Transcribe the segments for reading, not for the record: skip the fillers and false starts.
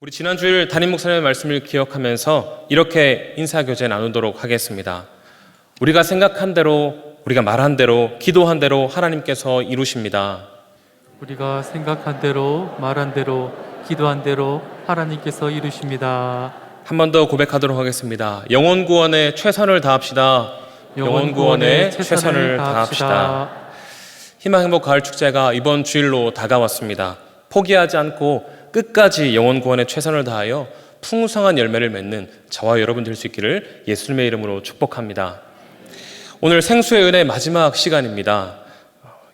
우리 지난 주일 담임 목사님의 말씀을 기억하면서 이렇게 인사교제 나누도록 하겠습니다. 우리가 생각한 대로, 우리가 말한 대로, 기도한 대로 하나님께서 이루십니다. 우리가 생각한 대로, 말한 대로, 기도한 대로 하나님께서 이루십니다. 한 번 더 고백하도록 하겠습니다. 영혼 구원에 최선을 다합시다. 영혼 구원에 최선을 다합시다. 희망 행복 가을 축제가 이번 주일로 다가왔습니다. 포기하지 않고 끝까지 영혼 구원에 최선을 다하여 풍성한 열매를 맺는 저와 여러분 될 수 있기를 예수님의 이름으로 축복합니다. 오늘 생수의 은혜 마지막 시간입니다.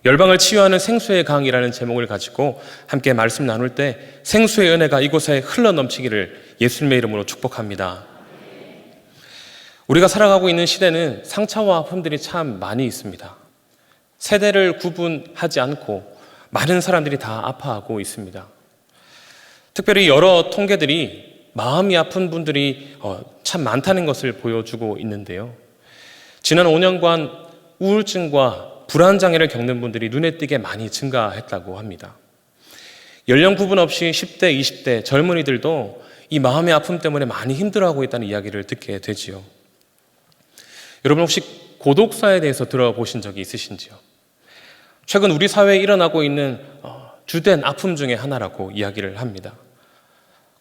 열방을 치유하는 생수의 강이라는 제목을 가지고 함께 말씀 나눌 때 생수의 은혜가 이곳에 흘러넘치기를 예수님의 이름으로 축복합니다. 우리가 살아가고 있는 시대는 상처와 아픔들이 참 많이 있습니다. 세대를 구분하지 않고 많은 사람들이 다 아파하고 있습니다. 특별히 여러 통계들이 마음이 아픈 분들이 참 많다는 것을 보여주고 있는데요. 지난 5년간 우울증과 불안장애를 겪는 분들이 눈에 띄게 많이 증가했다고 합니다. 연령 구분 없이 10대, 20대 젊은이들도 이 마음의 아픔 때문에 많이 힘들어하고 있다는 이야기를 듣게 되지요. 여러분 혹시 고독사에 대해서 들어보신 적이 있으신지요? 최근 우리 사회에 일어나고 있는 주된 아픔 중에 하나라고 이야기를 합니다.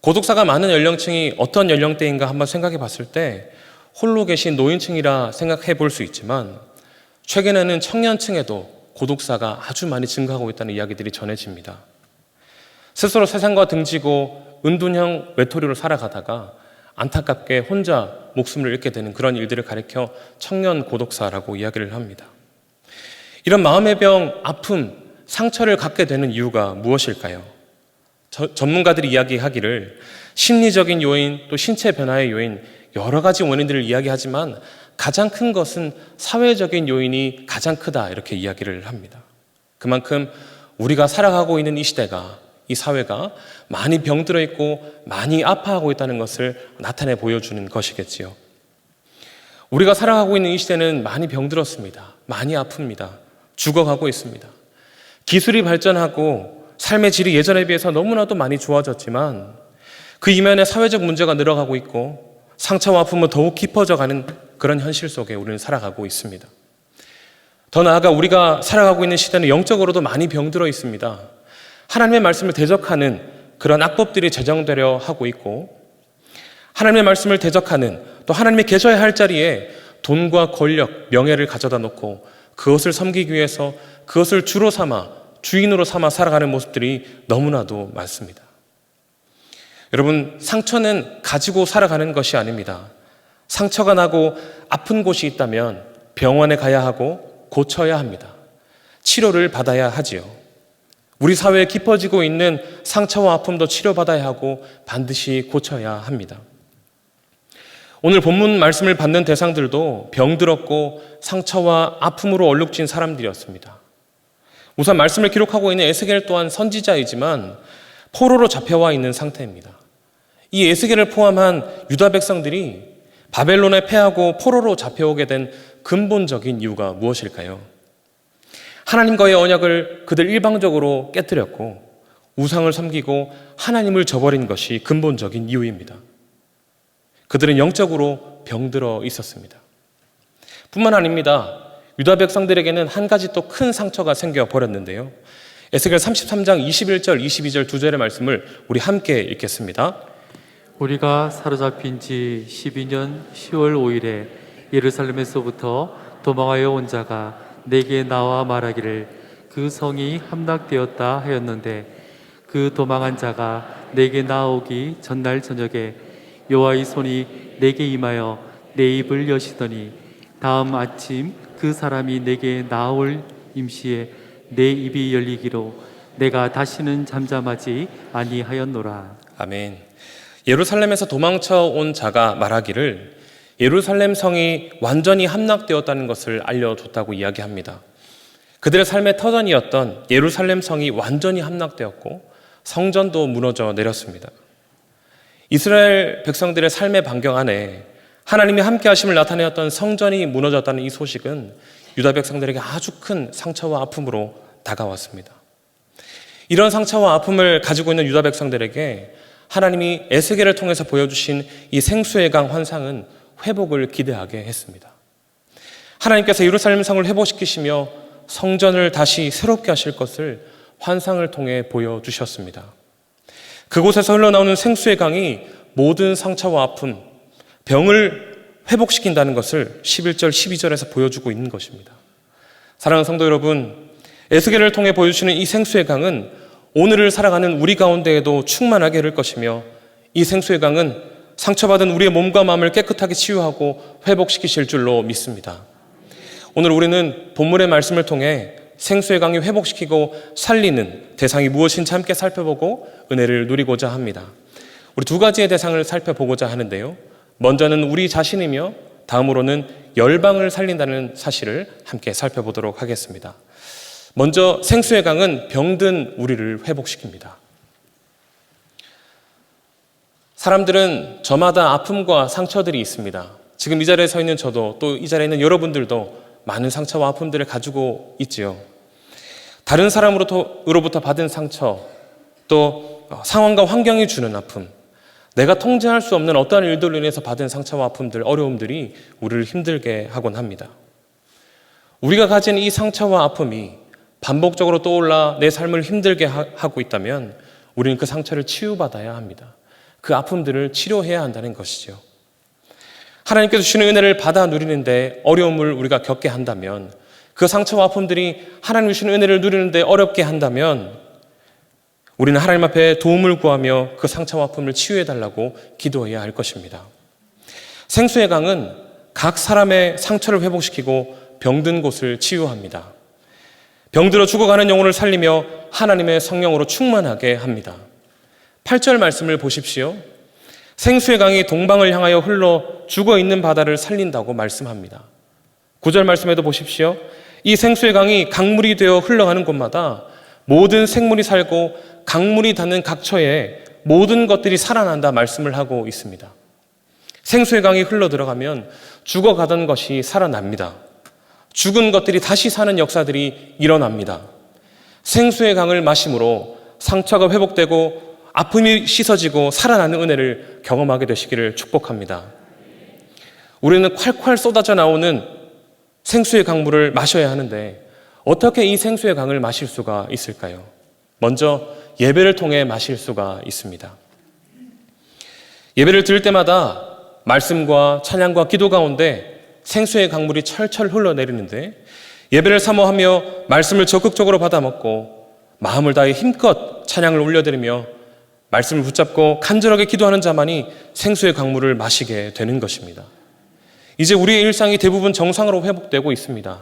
고독사가 많은 연령층이 어떤 연령대인가 한번 생각해 봤을 때 홀로 계신 노인층이라 생각해 볼 수 있지만 최근에는 청년층에도 고독사가 아주 많이 증가하고 있다는 이야기들이 전해집니다. 스스로 세상과 등지고 은둔형 외톨이로 살아가다가 안타깝게 혼자 목숨을 잃게 되는 그런 일들을 가리켜 청년 고독사라고 이야기를 합니다. 이런 마음의 병, 아픔, 상처를 갖게 되는 이유가 무엇일까요? 전문가들이 이야기하기를 심리적인 요인, 또 신체 변화의 요인, 여러 가지 원인들을 이야기하지만 가장 큰 것은 사회적인 요인이 가장 크다 이렇게 이야기를 합니다. 그만큼 우리가 살아가고 있는 이 시대가, 이 사회가 많이 병들어 있고 많이 아파하고 있다는 것을 나타내 보여주는 것이겠지요. 우리가 살아가고 있는 이 시대는 많이 병들었습니다. 많이 아픕니다. 죽어가고 있습니다. 기술이 발전하고 삶의 질이 예전에 비해서 너무나도 많이 좋아졌지만 그 이면에 사회적 문제가 늘어가고 있고 상처와 아픔은 더욱 깊어져가는 그런 현실 속에 우리는 살아가고 있습니다. 더 나아가 우리가 살아가고 있는 시대는 영적으로도 많이 병들어 있습니다. 하나님의 말씀을 대적하는 그런 악법들이 제정되려 하고 있고 하나님의 말씀을 대적하는 또 하나님이 계셔야 할 자리에 돈과 권력, 명예를 가져다 놓고 그것을 섬기기 위해서 그것을 주로 삼아 주인으로 삼아 살아가는 모습들이 너무나도 많습니다. 여러분, 상처는 가지고 살아가는 것이 아닙니다. 상처가 나고 아픈 곳이 있다면 병원에 가야 하고 고쳐야 합니다. 치료를 받아야 하지요. 우리 사회에 깊어지고 있는 상처와 아픔도 치료받아야 하고 반드시 고쳐야 합니다. 오늘 본문 말씀을 받는 대상들도 병들었고 상처와 아픔으로 얼룩진 사람들이었습니다. 우선 말씀을 기록하고 있는 에스겔 또한 선지자이지만 포로로 잡혀와 있는 상태입니다. 이 에스겔을 포함한 유다 백성들이 바벨론에 패하고 포로로 잡혀오게 된 근본적인 이유가 무엇일까요? 하나님과의 언약을 그들 일방적으로 깨뜨렸고 우상을 섬기고 하나님을 저버린 것이 근본적인 이유입니다. 그들은 영적으로 병들어 있었습니다. 뿐만 아닙니다. 유다 백성들에게는 한 가지 또 큰 상처가 생겨버렸는데요. 에스겔 33장 21절, 22절 두 절의 말씀을 우리 함께 읽겠습니다. 우리가 사로잡힌 지 12년 10월 5일에 예루살렘에서부터 도망하여 온 자가 내게 나와 말하기를 그 성이 함락되었다 하였는데 그 도망한 자가 내게 나오기 전날 저녁에 여호와의 손이 내게 임하여 내 입을 여시더니 다음 아침 그 사람이 내게 나올 임시에 내 입이 열리기로 내가 다시는 잠잠하지 아니하였노라. 아멘. 예루살렘에서 도망쳐 온 자가 말하기를 예루살렘 성이 완전히 함락되었다는 것을 알려줬다고 이야기합니다. 그들의 삶의 터전이었던 예루살렘 성이 완전히 함락되었고 성전도 무너져 내렸습니다. 이스라엘 백성들의 삶의 반경 안에 하나님이 함께 하심을 나타내었던 성전이 무너졌다는 이 소식은 유다 백성들에게 아주 큰 상처와 아픔으로 다가왔습니다. 이런 상처와 아픔을 가지고 있는 유다 백성들에게 하나님이 에스겔을 통해서 보여주신 이 생수의 강 환상은 회복을 기대하게 했습니다. 하나님께서 예루살렘 성을 회복시키시며 성전을 다시 새롭게 하실 것을 환상을 통해 보여주셨습니다. 그곳에서 흘러나오는 생수의 강이 모든 상처와 아픔, 병을 회복시킨다는 것을 11절, 12절에서 보여주고 있는 것입니다. 사랑하는 성도 여러분, 에스겔을 통해 보여주시는 이 생수의 강은 오늘을 살아가는 우리 가운데에도 충만하게 흐를 것이며, 이 생수의 강은 상처받은 우리의 몸과 마음을 깨끗하게 치유하고 회복시키실 줄로 믿습니다. 오늘 우리는 본문의 말씀을 통해 생수의 강이 회복시키고 살리는 대상이 무엇인지 함께 살펴보고 은혜를 누리고자 합니다. 우리 두 가지의 대상을 살펴보고자 하는데요. 먼저는 우리 자신이며 다음으로는 열방을 살린다는 사실을 함께 살펴보도록 하겠습니다. 먼저 생수의 강은 병든 우리를 회복시킵니다. 사람들은 저마다 아픔과 상처들이 있습니다. 지금 이 자리에 서 있는 저도 또 이 자리에 있는 여러분들도 많은 상처와 아픔들을 가지고 있지요. 다른 사람으로부터 받은 상처, 또 상황과 환경이 주는 아픔, 내가 통제할 수 없는 어떠한 일들로 인해서 받은 상처와 아픔들, 어려움들이 우리를 힘들게 하곤 합니다. 우리가 가진 이 상처와 아픔이 반복적으로 떠올라 내 삶을 힘들게 하고 있다면 우리는 그 상처를 치유받아야 합니다. 그 아픔들을 치료해야 한다는 것이죠. 하나님께서 주시는 은혜를 받아 누리는데 어려움을 우리가 겪게 한다면, 그 상처와 아픔들이 하나님 주시는 은혜를 누리는데 어렵게 한다면 우리는 하나님 앞에 도움을 구하며 그 상처와 아픔을 치유해달라고 기도해야 할 것입니다. 생수의 강은 각 사람의 상처를 회복시키고 병든 곳을 치유합니다. 병들어 죽어가는 영혼을 살리며 하나님의 성령으로 충만하게 합니다. 8절 말씀을 보십시오. 생수의 강이 동방을 향하여 흘러 죽어있는 바다를 살린다고 말씀합니다. 9절 말씀에도 보십시오. 이 생수의 강이 강물이 되어 흘러가는 곳마다 모든 생물이 살고 강물이 닿는 각처에 모든 것들이 살아난다 말씀을 하고 있습니다. 생수의 강이 흘러 들어가면 죽어가던 것이 살아납니다. 죽은 것들이 다시 사는 역사들이 일어납니다. 생수의 강을 마심으로 상처가 회복되고 아픔이 씻어지고 살아나는 은혜를 경험하게 되시기를 축복합니다. 우리는 콸콸 쏟아져 나오는 생수의 강물을 마셔야 하는데 어떻게 이 생수의 강을 마실 수가 있을까요? 먼저 예배를 통해 마실 수가 있습니다. 예배를 드릴 때마다 말씀과 찬양과 기도 가운데 생수의 강물이 철철 흘러내리는데, 예배를 사모하며 말씀을 적극적으로 받아먹고 마음을 다해 힘껏 찬양을 올려드리며 말씀을 붙잡고 간절하게 기도하는 자만이 생수의 강물을 마시게 되는 것입니다. 이제 우리의 일상이 대부분 정상으로 회복되고 있습니다.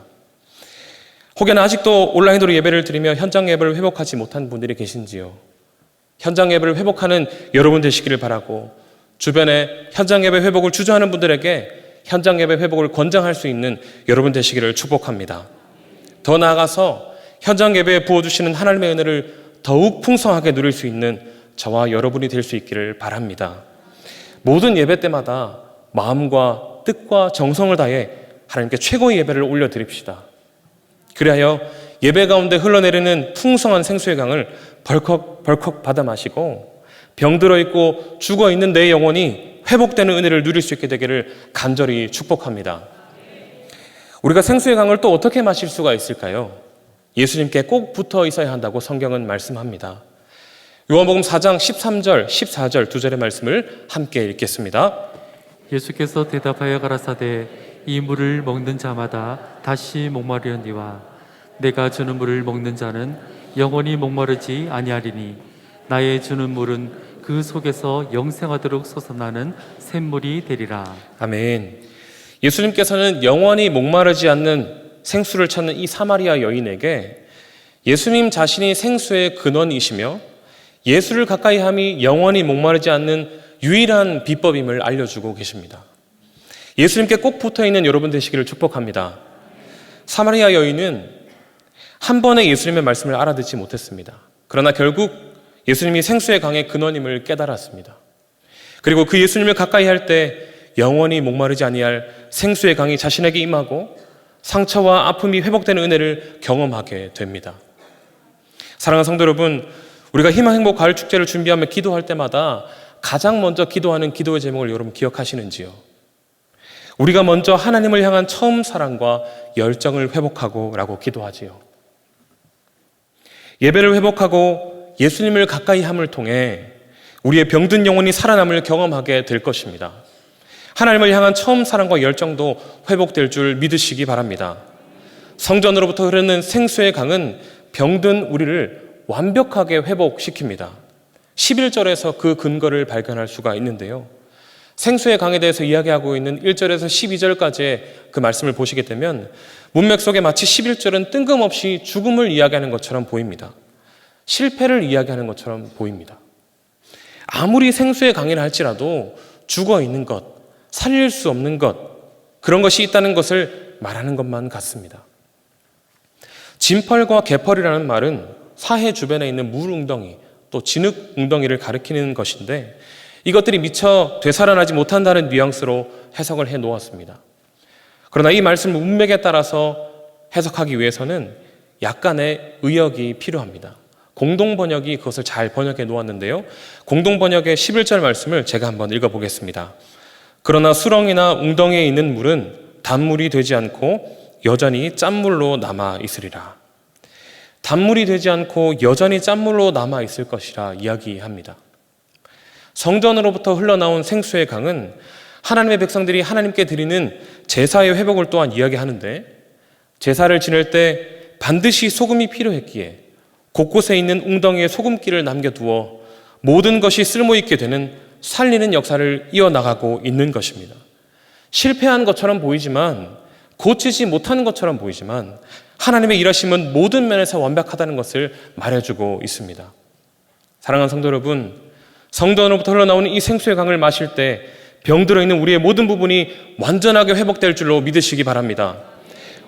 혹여나 아직도 온라인으로 예배를 드리며 현장 예배를 회복하지 못한 분들이 계신지요? 현장 예배를 회복하는 여러분 되시기를 바라고, 주변에 현장 예배 회복을 주저하는 분들에게 현장 예배 회복을 권장할 수 있는 여러분 되시기를 축복합니다. 더 나아가서 현장 예배에 부어주시는 하나님의 은혜를 더욱 풍성하게 누릴 수 있는 저와 여러분이 될 수 있기를 바랍니다. 모든 예배 때마다 마음과 뜻과 정성을 다해 하나님께 최고의 예배를 올려드립시다. 그리하여 예배 가운데 흘러내리는 풍성한 생수의 강을 벌컥벌컥 받아 마시고 병들어 있고 죽어 있는 내 영혼이 회복되는 은혜를 누릴 수 있게 되기를 간절히 축복합니다. 우리가 생수의 강을 또 어떻게 마실 수가 있을까요? 예수님께 꼭 붙어 있어야 한다고 성경은 말씀합니다. 요한복음 4장 13절, 14절 두 절의 말씀을 함께 읽겠습니다. 예수께서 대답하여 가라사대 이 물을 먹는 자마다 다시 목마르려니와 내가 주는 물을 먹는 자는 영원히 목마르지 아니하리니 나의 주는 물은 그 속에서 영생하도록 솟아나는 샘물이 되리라. 아멘. 예수님께서는 영원히 목마르지 않는 생수를 찾는 이 사마리아 여인에게 예수님 자신이 생수의 근원이시며 예수를 가까이 함이 영원히 목마르지 않는 유일한 비법임을 알려주고 계십니다. 예수님께 꼭 붙어있는 여러분 되시기를 축복합니다. 사마리아 여인은 한 번에 예수님의 말씀을 알아듣지 못했습니다. 그러나 결국 예수님이 생수의 강의 근원임을 깨달았습니다. 그리고 그 예수님을 가까이 할 때 영원히 목마르지 아니할 생수의 강이 자신에게 임하고 상처와 아픔이 회복되는 은혜를 경험하게 됩니다. 사랑하는 성도 여러분, 우리가 희망 행복 가을 축제를 준비하며 기도할 때마다 가장 먼저 기도하는 기도의 제목을 여러분 기억하시는지요? 우리가 먼저 하나님을 향한 처음 사랑과 열정을 회복하고 라고 기도하지요. 예배를 회복하고 예수님을 가까이 함을 통해 우리의 병든 영혼이 살아남을 경험하게 될 것입니다. 하나님을 향한 처음 사랑과 열정도 회복될 줄 믿으시기 바랍니다. 성전으로부터 흐르는 생수의 강은 병든 우리를 완벽하게 회복시킵니다. 11절에서 그 근거를 발견할 수가 있는데요. 생수의 강에 대해서 이야기하고 있는 1절에서 12절까지의 그 말씀을 보시게 되면 문맥 속에 마치 11절은 뜬금없이 죽음을 이야기하는 것처럼 보입니다. 실패를 이야기하는 것처럼 보입니다. 아무리 생수의 강이라 할지라도 죽어 있는 것, 살릴 수 없는 것, 그런 것이 있다는 것을 말하는 것만 같습니다. 진펄과 개펄이라는 말은 사해 주변에 있는 물 웅덩이, 또 진흙 웅덩이를 가리키는 것인데 이것들이 미처 되살아나지 못한다는 뉘앙스로 해석을 해 놓았습니다. 그러나 이 말씀 문맥에 따라서 해석하기 위해서는 약간의 의역이 필요합니다. 공동번역이 그것을 잘 번역해 놓았는데요. 공동번역의 11절 말씀을 제가 한번 읽어보겠습니다. 그러나 수렁이나 웅덩이에 있는 물은 단물이 되지 않고 여전히 짠물로 남아 있으리라. 단물이 되지 않고 여전히 짠물로 남아 있을 것이라 이야기합니다. 성전으로부터 흘러나온 생수의 강은 하나님의 백성들이 하나님께 드리는 제사의 회복을 또한 이야기하는데 제사를 지낼 때 반드시 소금이 필요했기에 곳곳에 있는 웅덩이에 소금기를 남겨두어 모든 것이 쓸모있게 되는 살리는 역사를 이어나가고 있는 것입니다. 실패한 것처럼 보이지만 고치지 못한 것처럼 보이지만 하나님의 일하심은 모든 면에서 완벽하다는 것을 말해주고 있습니다. 사랑하는 성도 여러분, 성전으로부터 흘러나오는 이 생수의 강을 마실 때 병들어 있는 우리의 모든 부분이 완전하게 회복될 줄로 믿으시기 바랍니다.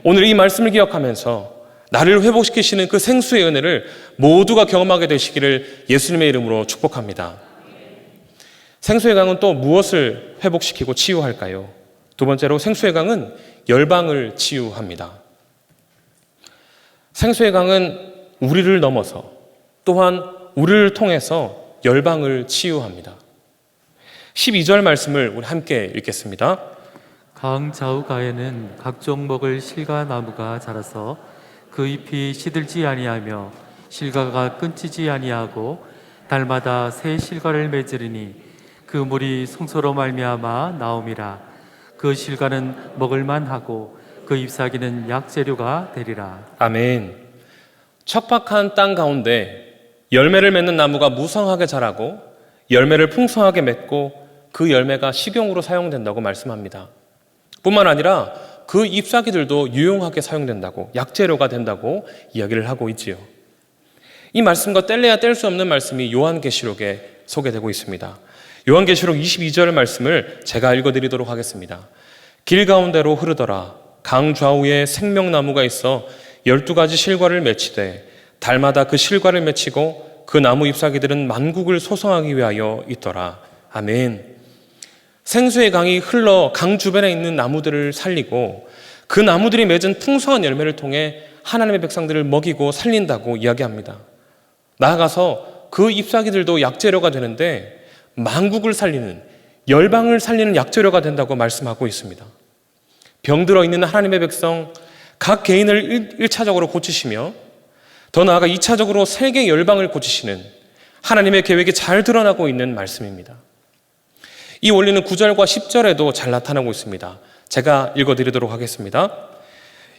오늘 이 말씀을 기억하면서 나를 회복시키시는 그 생수의 은혜를 모두가 경험하게 되시기를 예수님의 이름으로 축복합니다. 생수의 강은 또 무엇을 회복시키고 치유할까요? 두 번째로 생수의 강은 열방을 치유합니다. 생수의 강은 우리를 넘어서 또한 우리를 통해서 열방을 치유합니다. 12절 말씀을 우리 함께 읽겠습니다. 강 좌우가에는 각종 먹을 실과 나무가 자라서 그 잎이 시들지 아니하며 실과가 끊지지 아니하고 달마다 새 실과를 맺으리니 그 물이 송소로 말미암아 나옴이라. 그 실과는 먹을만하고 그 잎사귀는 약재료가 되리라. 아멘. 척박한 땅 가운데 열매를 맺는 나무가 무성하게 자라고 열매를 풍성하게 맺고 그 열매가 식용으로 사용된다고 말씀합니다. 뿐만 아니라 그 잎사귀들도 유용하게 사용된다고, 약재료가 된다고 이야기를 하고 있지요. 이 말씀과 뗄래야 뗄 수 없는 말씀이 요한계시록에 소개되고 있습니다. 요한계시록 22절 말씀을 제가 읽어드리도록 하겠습니다. 길 가운데로 흐르더라. 강 좌우에 생명나무가 있어 12가지 실과를 맺히되 달마다 그 실과를 맺히고 그 나무 잎사귀들은 만국을 소성하기 위하여 있더라. 아멘. 생수의 강이 흘러 강 주변에 있는 나무들을 살리고 그 나무들이 맺은 풍성한 열매를 통해 하나님의 백성들을 먹이고 살린다고 이야기합니다. 나아가서 그 잎사귀들도 약재료가 되는데 만국을 살리는, 열방을 살리는 약재료가 된다고 말씀하고 있습니다. 병들어 있는 하나님의 백성 각 개인을 1차적으로 고치시며 더 나아가 2차적으로 세계 열방을 고치시는 하나님의 계획이 잘 드러나고 있는 말씀입니다. 이 원리는 9절과 10절에도 잘 나타나고 있습니다. 제가 읽어드리도록 하겠습니다.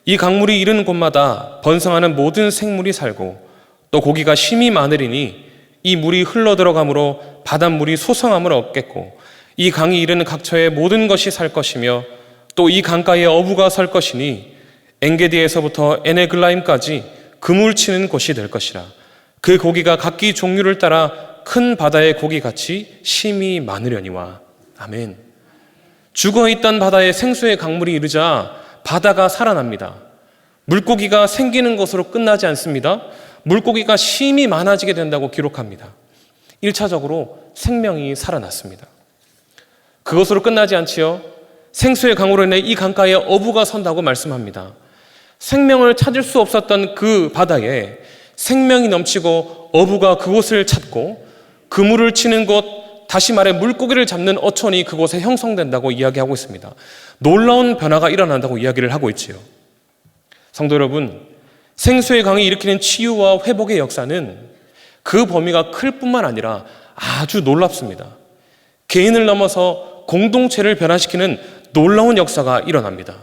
이 강물이 이르는 곳마다 번성하는 모든 생물이 살고 또 고기가 심히 많으리니 이 물이 흘러들어가므로 바닷물이 소성함을 얻겠고 이 강이 이르는 각처에 모든 것이 살 것이며 또 이 강가에 어부가 설 것이니 엔게디에서부터 에네글라임까지 그물 치는 곳이 될 것이라. 그 고기가 각기 종류를 따라 큰 바다의 고기같이 심히 많으려니와. 아멘. 죽어있던 바다에 생수의 강물이 이르자 바다가 살아납니다. 물고기가 생기는 것으로 끝나지 않습니다. 물고기가 심히 많아지게 된다고 기록합니다. 1차적으로 생명이 살아났습니다. 그것으로 끝나지 않지요. 생수의 강으로 인해 이 강가에 어부가 선다고 말씀합니다. 생명을 찾을 수 없었던 그 바다에 생명이 넘치고 어부가 그곳을 찾고 그물을 치는 곳 다시 말해 물고기를 잡는 어촌이 그곳에 형성된다고 이야기하고 있습니다. 놀라운 변화가 일어난다고 이야기를 하고 있지요. 성도 여러분, 생수의 강이 일으키는 치유와 회복의 역사는 그 범위가 클 뿐만 아니라 아주 놀랍습니다. 개인을 넘어서 공동체를 변화시키는 놀라운 역사가 일어납니다.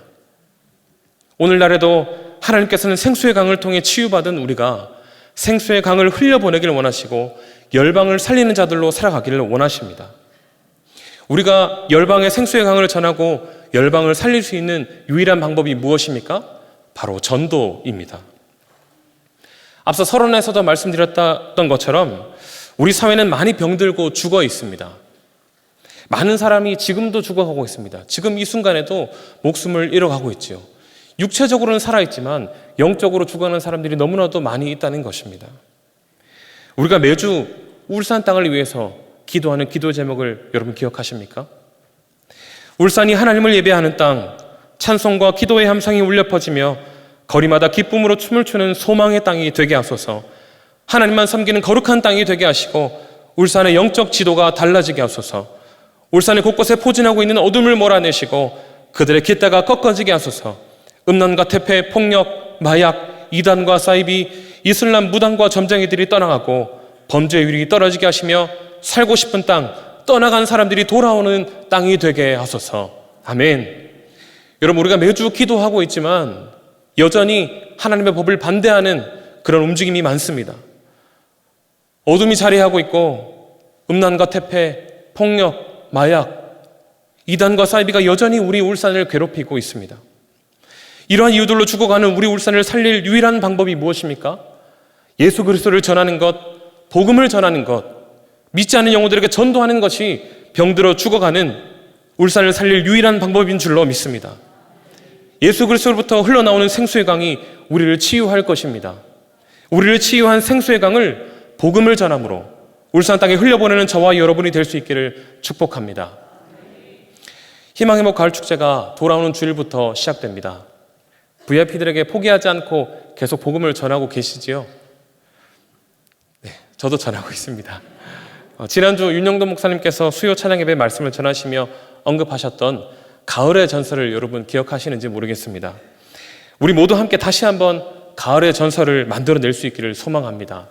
오늘날에도 하나님께서는 생수의 강을 통해 치유받은 우리가 생수의 강을 흘려보내기를 원하시고 열방을 살리는 자들로 살아가기를 원하십니다. 우리가 열방의 생수의 강을 전하고 열방을 살릴 수 있는 유일한 방법이 무엇입니까? 바로 전도입니다. 앞서 서론에서도 말씀드렸던 것처럼 우리 사회는 많이 병들고 죽어 있습니다. 많은 사람이 지금도 죽어가고 있습니다. 지금 이 순간에도 목숨을 잃어가고 있지요. 육체적으로는 살아있지만 영적으로 죽어가는 사람들이 너무나도 많이 있다는 것입니다. 우리가 매주 울산 땅을 위해서 기도하는 기도 제목을 여러분 기억하십니까? 울산이 하나님을 예배하는 땅, 찬송과 기도의 함성이 울려 퍼지며 거리마다 기쁨으로 춤을 추는 소망의 땅이 되게 하소서. 하나님만 섬기는 거룩한 땅이 되게 하시고 울산의 영적 지도가 달라지게 하소서. 울산의 곳곳에 포진하고 있는 어둠을 몰아내시고 그들의 깃대가 꺾어지게 하소서. 음란과 태폐, 폭력, 마약, 이단과 사이비, 이슬람 무당과 점쟁이들이 떠나가고 범죄율이 떨어지게 하시며 살고 싶은 땅, 떠나간 사람들이 돌아오는 땅이 되게 하소서. 아멘. 여러분, 우리가 매주 기도하고 있지만 여전히 하나님의 법을 반대하는 그런 움직임이 많습니다. 어둠이 자리하고 있고 음란과 태폐, 폭력, 마약, 이단과 사이비가 여전히 우리 울산을 괴롭히고 있습니다. 이러한 이유들로 죽어가는 우리 울산을 살릴 유일한 방법이 무엇입니까? 예수 그리스도를 전하는 것, 복음을 전하는 것, 믿지 않는 영혼들에게 전도하는 것이 병들어 죽어가는 울산을 살릴 유일한 방법인 줄로 믿습니다. 예수 그리스도로부터 흘러나오는 생수의 강이 우리를 치유할 것입니다. 우리를 치유한 생수의 강을 복음을 전함으로 울산 땅에 흘려보내는 저와 여러분이 될 수 있기를 축복합니다. 희망의 목 가을 축제가 돌아오는 주일부터 시작됩니다. VIP들에게 포기하지 않고 계속 복음을 전하고 계시지요? 네, 저도 전하고 있습니다. 지난주 윤영도 목사님께서 수요 찬양 예배 말씀을 전하시며 언급하셨던 가을의 전설을 여러분 기억하시는지 모르겠습니다. 우리 모두 함께 다시 한번 가을의 전설을 만들어낼 수 있기를 소망합니다.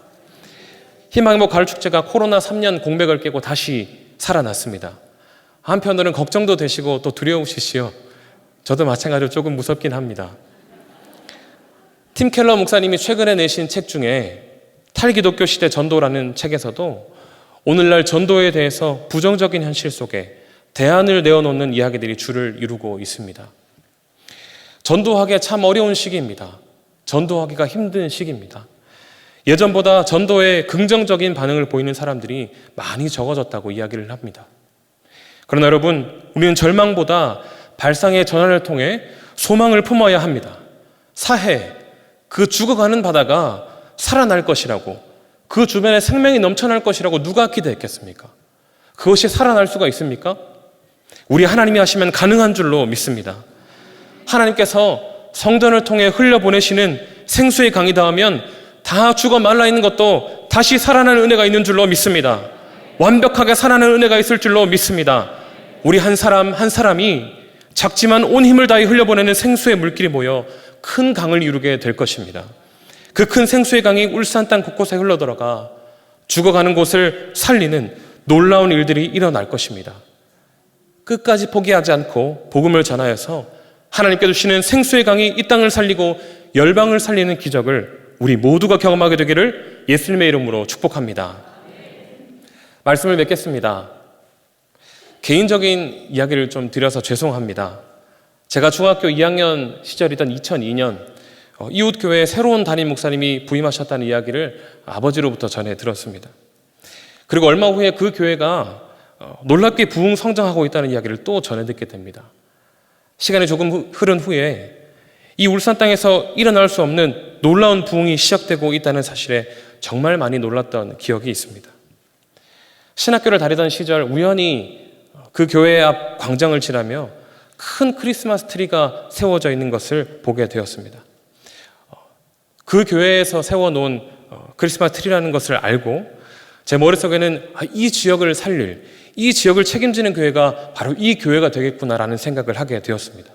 희망의 목 가을 축제가 코로나 3년 공백을 깨고 다시 살아났습니다. 한편으로는 걱정도 되시고 또 두려우시시요. 저도 마찬가지로 조금 무섭긴 합니다. 팀 켈러 목사님이 최근에 내신 책 중에 탈기독교 시대 전도라는 책에서도 오늘날 전도에 대해서 부정적인 현실 속에 대안을 내어놓는 이야기들이 줄을 이루고 있습니다. 전도하기 참 어려운 시기입니다. 전도하기가 힘든 시기입니다. 예전보다 전도에 긍정적인 반응을 보이는 사람들이 많이 적어졌다고 이야기를 합니다. 그러나 여러분, 우리는 절망보다 발상의 전환을 통해 소망을 품어야 합니다. 사해, 그 죽어가는 바다가 살아날 것이라고, 그 주변에 생명이 넘쳐날 것이라고 누가 기대했겠습니까? 그것이 살아날 수가 있습니까? 우리 하나님이 하시면 가능한 줄로 믿습니다. 하나님께서 성전을 통해 흘려보내시는 생수의 강이 닿으면 다 죽어 말라있는 것도 다시 살아나는 은혜가 있는 줄로 믿습니다. 완벽하게 살아나는 은혜가 있을 줄로 믿습니다. 우리 한 사람 한 사람이 작지만 온 힘을 다해 흘려보내는 생수의 물길이 모여 큰 강을 이루게 될 것입니다. 그 큰 생수의 강이 울산 땅 곳곳에 흘러들어가 죽어가는 곳을 살리는 놀라운 일들이 일어날 것입니다. 끝까지 포기하지 않고 복음을 전하여서 하나님께 주시는 생수의 강이 이 땅을 살리고 열방을 살리는 기적을 우리 모두가 경험하게 되기를 예수님의 이름으로 축복합니다. 말씀을 맺겠습니다. 개인적인 이야기를 좀 드려서 죄송합니다. 제가 중학교 2학년 시절이던 2002년 이웃교회에 새로운 담임 목사님이 부임하셨다는 이야기를 아버지로부터 전해 들었습니다. 그리고 얼마 후에 그 교회가 놀랍게 부흥 성장하고 있다는 이야기를 또 전해 듣게 됩니다. 시간이 조금 흐른 후에 이 울산 땅에서 일어날 수 없는 놀라운 부흥이 시작되고 있다는 사실에 정말 많이 놀랐던 기억이 있습니다. 신학교를 다니던 시절 우연히 그 교회 앞 광장을 지나며 큰 크리스마스 트리가 세워져 있는 것을 보게 되었습니다. 그 교회에서 세워놓은 크리스마스 트리라는 것을 알고 제 머릿속에는 이 지역을 살릴, 이 지역을 책임지는 교회가 바로 이 교회가 되겠구나라는 생각을 하게 되었습니다.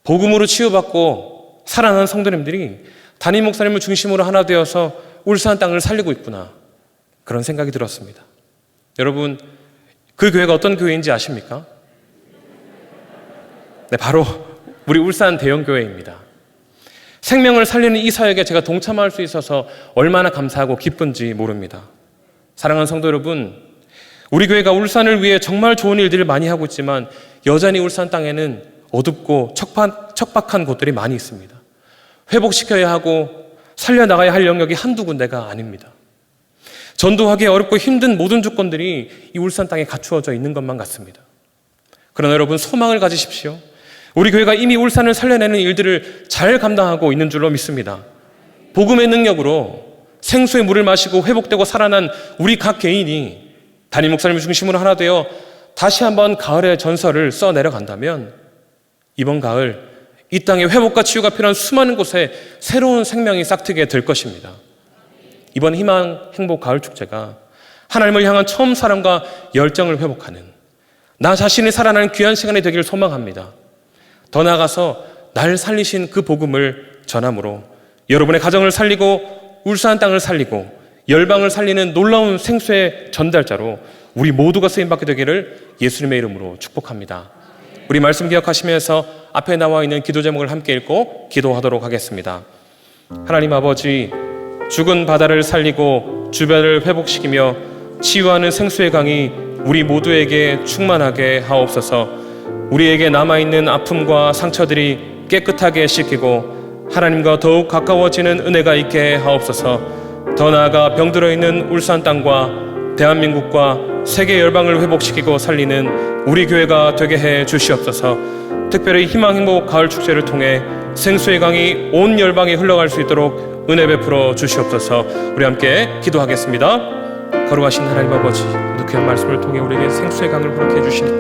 복음으로 치유받고 살아난 성도님들이 담임 목사님을 중심으로 하나 되어서 울산 땅을 살리고 있구나, 그런 생각이 들었습니다. 여러분, 그 교회가 어떤 교회인지 아십니까? 네, 바로 우리 울산 대형교회입니다. 생명을 살리는 이 사역에 제가 동참할 수 있어서 얼마나 감사하고 기쁜지 모릅니다. 사랑하는 성도 여러분, 우리 교회가 울산을 위해 정말 좋은 일들을 많이 하고 있지만 여전히 울산 땅에는 어둡고 척박한 곳들이 많이 있습니다. 회복시켜야 하고 살려나가야 할 영역이 한두 군데가 아닙니다. 전도하기 어렵고 힘든 모든 조건들이 이 울산 땅에 갖추어져 있는 것만 같습니다. 그러나 여러분, 소망을 가지십시오. 우리 교회가 이미 울산을 살려내는 일들을 잘 감당하고 있는 줄로 믿습니다. 복음의 능력으로 생수의 물을 마시고 회복되고 살아난 우리 각 개인이 담임 목사님을 중심으로 하나 되어 다시 한번 가을의 전설을 써내려간다면 이번 가을 이 땅에 회복과 치유가 필요한 수많은 곳에 새로운 생명이 싹트게 될 것입니다. 이번 희망 행복 가을 축제가 하나님을 향한 처음 사랑과 열정을 회복하는, 나 자신이 살아나는 귀한 시간이 되기를 소망합니다. 더 나아가서 날 살리신 그 복음을 전함으로 여러분의 가정을 살리고 울산 땅을 살리고 열방을 살리는 놀라운 생수의 전달자로 우리 모두가 쓰임받게 되기를 예수님의 이름으로 축복합니다. 우리 말씀 기억하시면서 앞에 나와 있는 기도 제목을 함께 읽고 기도하도록 하겠습니다. 하나님 아버지, 죽은 바다를 살리고 주변을 회복시키며 치유하는 생수의 강이 우리 모두에게 충만하게 하옵소서. 우리에게 남아있는 아픔과 상처들이 깨끗하게 씻기고 하나님과 더욱 가까워지는 은혜가 있게 하옵소서. 더 나아가 병들어 있는 울산 땅과 대한민국과 세계 열방을 회복시키고 살리는 우리 교회가 되게 해 주시옵소서. 특별히 희망 행복 가을 축제를 통해 생수의 강이 온 열방에 흘러갈 수 있도록 은혜 베풀어 주시옵소서. 우리 함께 기도하겠습니다. 거룩하신 하나님 아버지, 귀한 말씀을 통해 우리에게 생수의 강을 허락해 주시니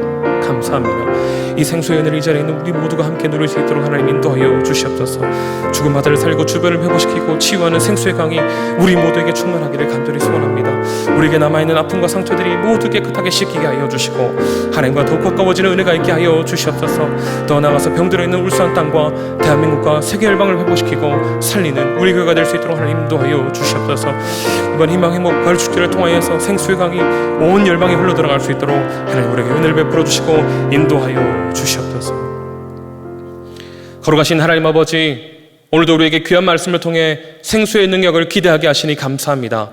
감사합니다. 이 생수의 은혜를 이 자리에 있는 우리 모두가 함께 누릴 수 있도록 하나님 인도하여 주시옵소서. 죽은 바다를 살리고 주변을 회복시키고 치유하는 생수의 강이 우리 모두에게 충만하기를 간절히 소원합니다. 우리에게 남아있는 아픔과 상처들이 모두 깨끗하게 씻기게 하여 주시고 하나님과 더욱 가까워지는 은혜가 있게 하여 주시옵소서. 더 나아가서 병들어 있는 울산 땅과 대한민국과 세계 열방을 회복시키고 살리는 우리 교회가 될 수 있도록 하나님 인도하여 주시옵소서. 이번 희망 행복 가을 축제를 통하여서 생수의 강이 온 열방에 흘러들어갈 수 있도록 하나님 우리에게 은혜를 베풀어 주시고 인도하여 주시옵소서. 거룩하신 하나님 아버지, 오늘도 우리에게 귀한 말씀을 통해 생수의 능력을 기대하게 하시니 감사합니다.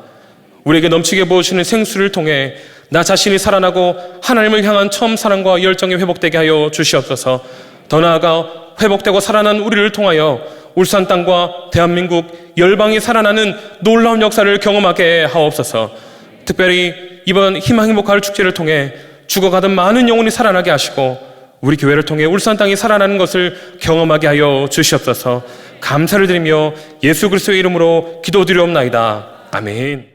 우리에게 넘치게 부어주시는 생수를 통해 나 자신이 살아나고 하나님을 향한 처음 사랑과 열정이 회복되게 하여 주시옵소서. 더 나아가 회복되고 살아난 우리를 통하여 울산 땅과 대한민국 열방이 살아나는 놀라운 역사를 경험하게 하옵소서. 특별히 이번 희망 행복 가을 축제를 통해 죽어가던 많은 영혼이 살아나게 하시고 우리 교회를 통해 울산 땅이 살아나는 것을 경험하게 하여 주시옵소서. 감사를 드리며 예수 그리스도의 이름으로 기도드리옵나이다. 아멘.